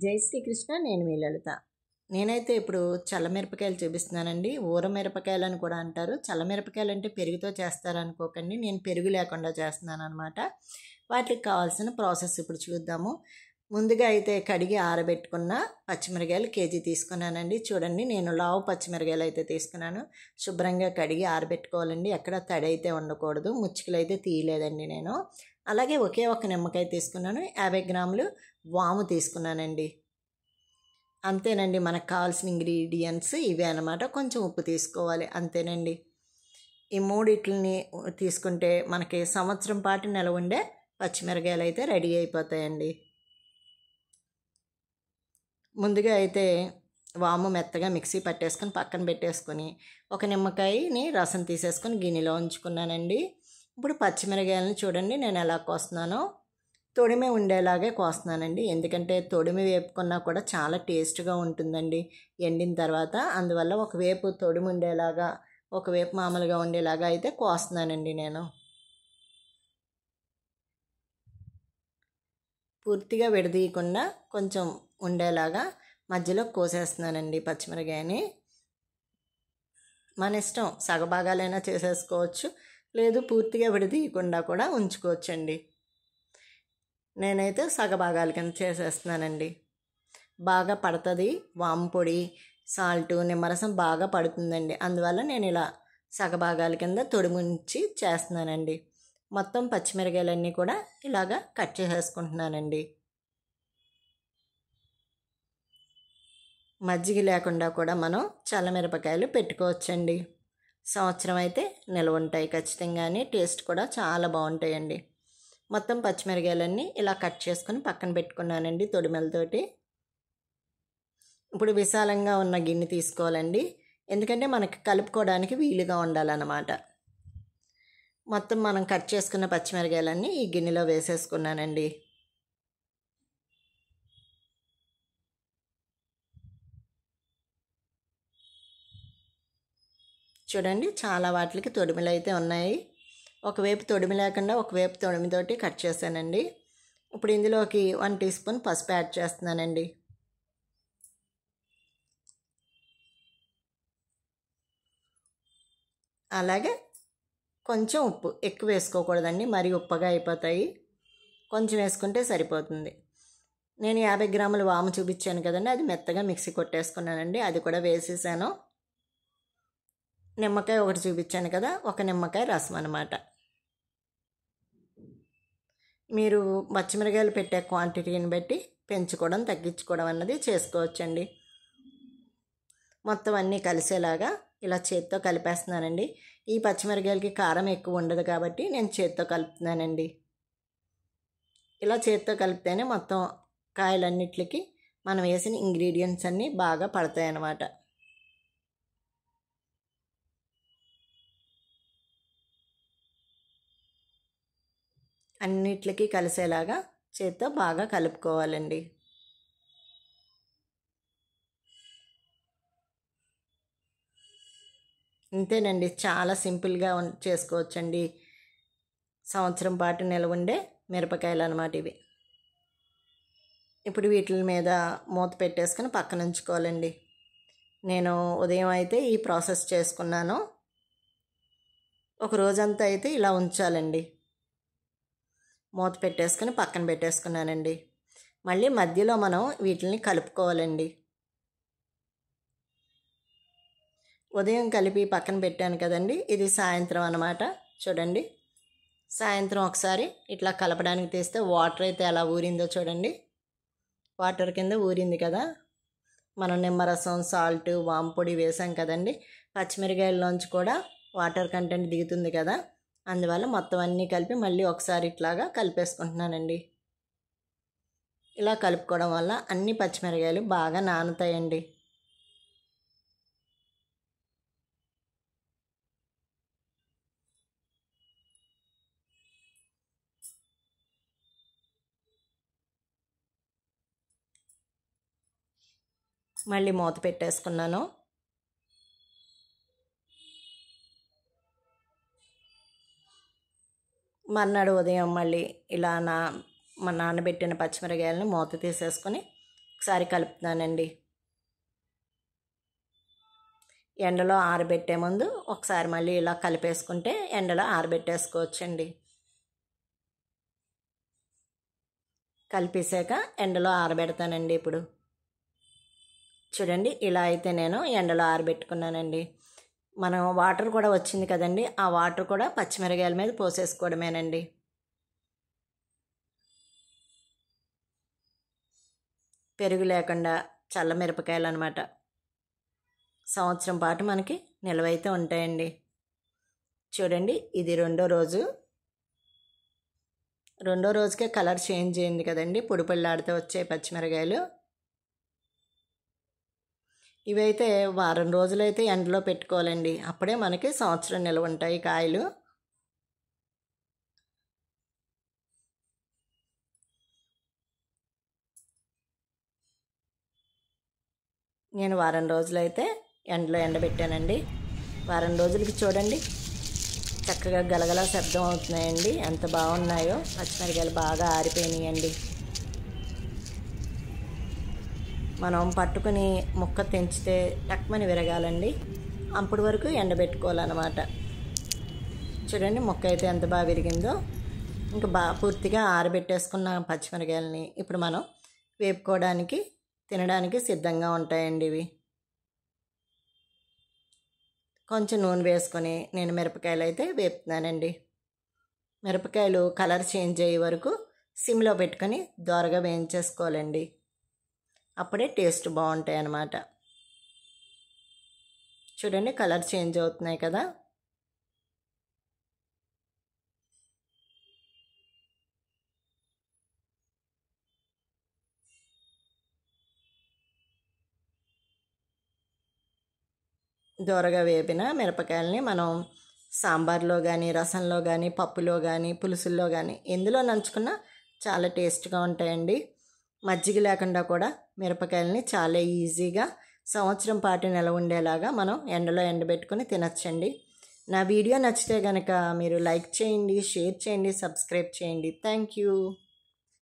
జై శ్రీకృష్ణ. నేను మీ లలిత. నేనైతే ఇప్పుడు చల్లమిరపకాయలు చూపిస్తున్నానండి. ఊర మిరపకాయలు అని కూడా అంటారు. చల్లమిరపకాయలు అంటే పెరుగుతో చేస్తారనుకోకండి, నేను పెరుగు లేకుండా చేస్తున్నాను అనమాట. వాటికి కావాల్సిన ప్రాసెస్ ఇప్పుడు చూద్దాము. ముందుగా అయితే కడిగి ఆరబెట్టుకున్న పచ్చిమిరకాయలు కేజీ తీసుకున్నానండి. చూడండి, నేను లావు పచ్చిమిరకాయలు అయితే తీసుకున్నాను. శుభ్రంగా కడిగి ఆరబెట్టుకోవాలండి. ఎక్కడ తడి అయితే ఉండకూడదు. ముచ్చుకలు అయితే తీయలేదండి నేను. అలాగే ఒకే ఒక నిమ్మకాయ తీసుకున్నాను. 50 గ్రాములు వాము తీసుకున్నానండి. అంతేనండి, మనకు కావాల్సిన ఇంగ్రీడియంట్స్ ఇవే అన్నమాట. కొంచెం ఉప్పు తీసుకోవాలి, అంతేనండి. ఈ మూడిట్లని తీసుకుంటే మనకి సంవత్సరం పాటు నిలవ ఉండే పచ్చిమిరకాయలు అయితే రెడీ అయిపోతాయండి. ముందుగా అయితే వాము మెత్తగా మిక్సీ పట్టేసుకొని పక్కన పెట్టేసుకొని ఒక నిమ్మకాయని రసం తీసేసుకొని గిన్నెలో ఉంచుకున్నానండి. ఇప్పుడు పచ్చిమిరకాయలను చూడండి నేను ఎలా కోస్తున్నానో. తొడిమి ఉండేలాగే కోస్తున్నానండి, ఎందుకంటే తొడిమి వేపుకున్నా కూడా చాలా టేస్ట్గా ఉంటుందండి ఎండిన తర్వాత. అందువల్ల ఒకవైపు తొడిమి ఉండేలాగా, ఒకవైపు మామూలుగా ఉండేలాగా అయితే కోస్తున్నానండి నేను. పూర్తిగా విడదీయకుండా కొంచెం ఉండేలాగా మధ్యలో కోసేస్తున్నానండి పచ్చిమిరకాయని. మన ఇష్టం, సగభాగాలైనా చేసేసుకోవచ్చు, లేదు పూర్తిగా విడదీయకుండా కూడా ఉంచుకోవచ్చండి. నేనైతే సగభాగాల కింద చేసేస్తున్నానండి. బాగా పడుతుంది వాము పొడి, సాల్టు, నిమ్మరసం బాగా పడుతుందండి. అందువల్ల నేను ఇలా సగభాగాల కింద తొడిముంచి చేస్తున్నానండి. మొత్తం పచ్చిమిరకాయలన్నీ కూడా ఇలాగా కట్ చేసేసుకుంటున్నానండి. మజ్జిగ లేకుండా కూడా మనం చల్లమిరపకాయలు పెట్టుకోవచ్చండి. సంవత్సరం అయితే నిల్వ ఉంటాయి ఖచ్చితంగానే. టేస్ట్ కూడా చాలా బాగుంటాయండి. మొత్తం పచ్చిమిరకాయలన్నీ ఇలా కట్ చేసుకొని పక్కన పెట్టుకున్నానండి తొడిమెలతోటి. ఇప్పుడు విశాలంగా ఉన్న గిన్నె తీసుకోవాలండి, ఎందుకంటే మనకి కలుపుకోవడానికి వీలుగా ఉండాలన్నమాట. మొత్తం మనం కట్ చేసుకున్న పచ్చిమిరకాయలన్నీ ఈ గిన్నెలో వేసేసుకున్నానండి. చూడండి, చాలా వాటికి తొడిమిలు అయితే ఉన్నాయి. ఒకవైపు తొడిమి లేకుండా ఒకవైపు తొడిమితోటి కట్ చేశానండి. ఇప్పుడు ఇందులోకి 1 టీ స్పూన్ పసుపు యాడ్ చేస్తున్నానండి. అలాగే కొంచెం ఉప్పు, ఎక్కువ వేసుకోకూడదండి, మరీ ఉప్పగా అయిపోతాయి. కొంచెం వేసుకుంటే సరిపోతుంది. నేను 50 గ్రాముల వాము చూపించాను కదండి, అది మెత్తగా మిక్సీ కొట్టేసుకున్నానండి, అది కూడా వేసేసాను. నిమ్మకాయ ఒకటి చూపించాను కదా, ఒక నిమ్మకాయ రసం అన్నమాట. మీరు పచ్చిమిరకాయలు పెట్టే క్వాంటిటీని బట్టి పెంచుకోవడం తగ్గించుకోవడం అన్నది చేసుకోవచ్చండి. మొత్తం అన్నీ కలిసేలాగా ఇలా చేత్తో కలిపేస్తున్నానండి. ఈ పచ్చిమిరకాయలకి కారం ఎక్కువ ఉండదు కాబట్టి నేను చేత్తో కలుపుతున్నానండి. ఇలా చేత్తో కలిపితేనే మొత్తం కాయలన్నిటికి మనం వేసిన ఇంగ్రీడియంట్స్ అన్నీ బాగా పడతాయి అన్నమాట. అన్నిటికీ కలిసేలాగా చేత్తో బాగా కలుపుకోవాలండి. ఇంతేనండి, చాలా సింపుల్గా చేసుకోవచ్చండి. సంవత్సరం పాటు నిలవ ఉండే మిరపకాయలు అన్నమాట ఇవి. ఇప్పుడు వీటి మీద మూత పెట్టేసుకొని పక్కన ఉంచుకోవాలండి. నేను ఉదయం అయితే ఈ ప్రాసెస్ చేసుకున్నాను. ఒక రోజంతా అయితే ఇలా ఉంచాలండి. మూత పెట్టేసుకొని పక్కన పెట్టేసుకున్నానండి. మళ్ళీ మధ్యలో మనం వీటిని కలుపుకోవాలండి. ఉదయం కలిపి పక్కన పెట్టాను కదండి, ఇది సాయంత్రం అన్నమాట. చూడండి, సాయంత్రం ఒకసారి ఇట్లా కలపడానికి తీస్తే వాటర్ అయితే ఎలా ఊరిందో చూడండి. వాటర్ కింద ఊరింది కదా. మనం నిమ్మరసం, సాల్ట్, వాము పొడి వేసాం కదండి, పచ్చిమిరకాయల్లోంచి కూడా వాటర్ కంటెంట్ దిగుతుంది కదా. అందువల్ల మొత్తం అన్నీ కలిపి మళ్ళీ ఒకసారి ఇట్లాగా కలిపేసుకుంటున్నానండి. ఇలా కలుపుకోవడం వల్ల అన్ని పచ్చిమిరకాయలు బాగా నానుతాయండి. మళ్ళీ మూత పెట్టేసుకున్నాను. మర్నాడు ఉదయం మళ్ళీ ఇలా నానబెట్టిన పచ్చిమిరకాయలను మూత తీసేసుకొని ఒకసారి కలుపుతున్నానండి. ఎండలో ఆరబెట్టే ముందు ఒకసారి మళ్ళీ ఇలా కలిపేసుకుంటే ఎండలో ఆరబెట్టేసుకోవచ్చండి. కలిపేసాక ఎండలో ఆరబెడతానండి. ఇప్పుడు చూడండి, ఇలా అయితే నేను ఎండలో ఆరబెట్టుకున్నానండి. మనం వాటర్ కూడా వచ్చింది కదండి, ఆ వాటర్ కూడా పచ్చిమిరకాయల మీద పోసేసుకోవడమేనండి. పెరుగు లేకుండా చల్లమిరపకాయలు అనమాట. సంవత్సరం పాటు మనకి నిల్వైతే ఉంటాయండి. చూడండి, ఇది రెండో రోజుకే కలర్ చేంజ్ అయింది కదండి, పొడి పొడిలాడితే వచ్చాయి పచ్చిమిరకాయలు. ఇవైతే వారం రోజులైతే ఎండలో పెట్టుకోవాలండి, అప్పుడే మనకి సంవత్సరం నిల్వ ఉంటాయి కాయలు. నేను వారం రోజులైతే ఎండలో ఎండబెట్టానండి. వారం రోజులకి చూడండి చక్కగా గలగల శబ్దం అవుతున్నాయండి. ఎంత బాగున్నాయో, పచ్చిమిరకాయలు బాగా ఆరిపోయినాయండి. మనం పట్టుకుని ముక్క తెంచితే టక్మని విరగాలండి, అప్పటి వరకు ఎండబెట్టుకోవాలన్నమాట. చూడండి, ముక్క అయితే ఎంత బాగా విరిగిందో. ఇంకా పూర్తిగా ఆరబెట్టేసుకున్న పచ్చిమిరకాయలని ఇప్పుడు మనం వేపుకోవడానికి, తినడానికి సిద్ధంగా ఉంటాయండి ఇవి. కొంచెం నూనె వేసుకొని నేను మిరపకాయలు అయితే వేపుతున్నానండి. మిరపకాయలు కలర్ చేంజ్ అయ్యే వరకు సిమ్లో పెట్టుకొని దోరగా వేయించేసుకోవాలండి, అప్పుడే టేస్ట్ బాగుంటాయి అన్నమాట. చూడండి, కలర్ చేంజ్ అవుతున్నాయి కదా. దోరగా వేపిన మిరపకాయలని మనం సాంబార్లో కానీ, రసంలో కానీ, పప్పులో కానీ, పులుసుల్లో కానీ ఎందులో నంచుకున్నా చాలా టేస్ట్గా ఉంటాయండి. మజ్జిగ లేకుండా కూడా మిరపకాయలని చాలా ఈజీగా సంవత్సరం పాటు నిల్వ ఉండేలాగా మనం ఎండలో ఎండబెట్టుకుని తినచ్చండి. నా వీడియో నచ్చితే కనుక మీరు లైక్ చేయండి, షేర్ చేయండి, సబ్స్క్రైబ్ చేయండి. Thank you.